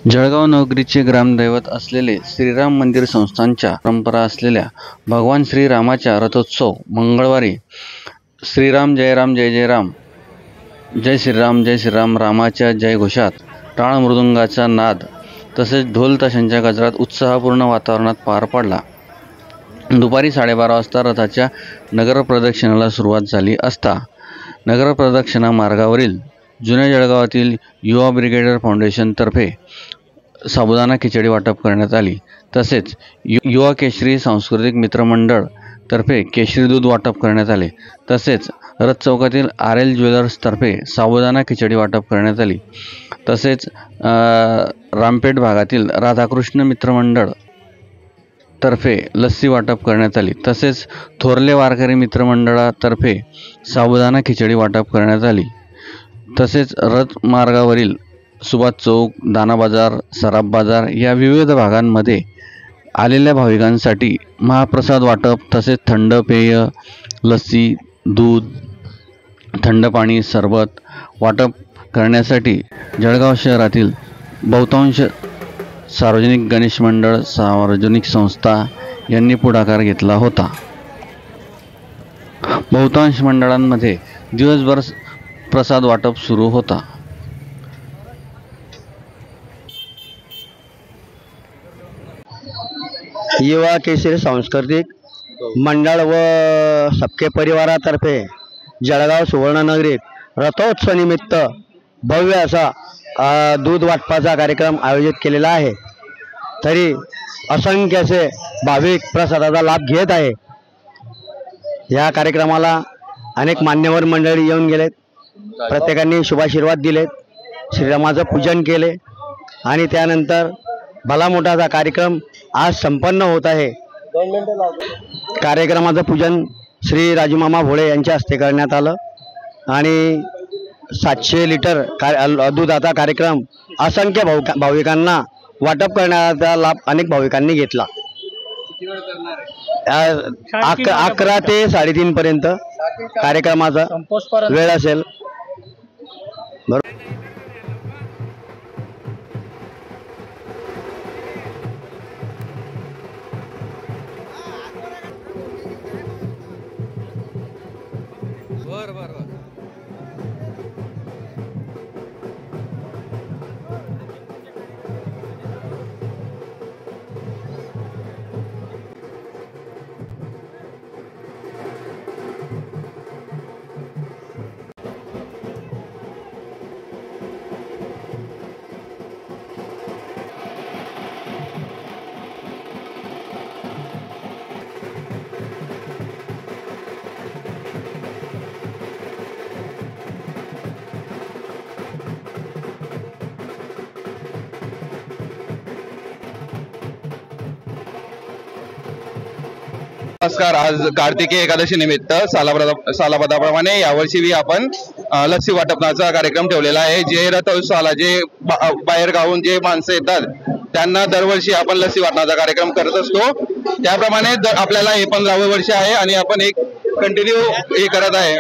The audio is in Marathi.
जळगाव नगरीचे ग्रामदैवत असलेले श्रीराम मंदिर संस्थानच्या परंपरा असलेल्या भगवान श्रीरामाच्या रथोत्सव मंगळवारी श्रीराम जय राम जय जय राम, जय श्रीराम रामाच्या जयघोषात टाळ मृदुंगाचा नाद तसेच ढोल ताशांच्या गजरात उत्साहपूर्ण वातावरणात पार पडला। दुपारी 12:30 वाजता रथाच्या नगर प्रदक्षिणेला सुरुवात झाली असता नगर प्रदक्षिणा मार्गावरील जुन्या जळगावातील युवा ब्रिगेडर फाउंडेशनतर्फे साबुदाणा खिचडी वाटप करण्यात आली। तसेच युवा केशरी सांस्कृतिक मित्र मंडळ तर्फे केशरी दूध वाटप करण्यात आले। तसेच रथ चौकातील RL ज्वेलर्स तर्फे साबुदाणा खिचडी वाटप करण्यात आली। तसेच रामपेठ भागातील राधाकृष्ण मित्र मंडळ तर्फे लस्सी वाटप करण्यात आली। तसेच थोरले वारकरी मित्र मंडळातर्फे साबुदाणा खिचडी वाटप करण्यात आली। तसेच रथ मार्गावरील सुभाष चौक, दाना बाजार, सराफ बाजार या विविध भागांमध्ये आलेल्या भाविकांसाठी महाप्रसाद वाटप तसेच थंड पेय, लस्सी, दूध, थंड पाणी, सरबत वाटप करण्यासाठी जळगाव शहरातील बहुतांश सार्वजनिक गणेश मंडळ, सार्वजनिक संस्था यांनी पुढाकार घेतला होता। बहुतांश मंडळांमध्ये दिवसभर प्रसाद वाटप सुरू होता। युवा केशरी सांस्कृतिक मंडळ व सबके परिवारातर्फे जळगाव सुवर्णनगरीत रथोत्सवानिमित्त भव्य असा दूध वाटपाचा कार्यक्रम आयोजित केलेला आहे। तरी असंख्यसे भाविक प्रसादाचा लाभ घेत आहे। या कार्यक्रमाला अनेक मान्यवर मंडळी येऊन गेलेत, प्रत्येकाने शुभाशीर्वाद दिलेत, श्रीरामाचं पूजन केले आणि त्यानंतर भला मोठासा कार्यक्रम आज संपन्न होत आहे। कार्यक्रमाचं पूजन श्री राजूमामा भोळे यांच्या हस्ते करण्यात आलं आणि 700 लिटर दुधाचा कार्यक्रम असंख्य भाविकांना वाटप करण्याचा लाभ अनेक भाविकांनी घेतला। 11 ते 3:30 पर्यंत कार्यक्रमाचा वेळ असेल। नमस्कार। आज कार्तिकी एकादशी निमित्त सालाबदाप्रमाणे यावर्षी आपण लस्सी वाटपनाचा कार्यक्रम ठेवलेला आहे। जे रथोत्सवाला जे बाहेर गावून जे माणसं येतात त्यांना दरवर्षी आपण लस्सी वाटण्याचा कार्यक्रम करत असतो। त्याप्रमाणे आपल्याला हे 15वे वर्ष आहे आणि आपण एक कंटिन्यू हे करत आहे।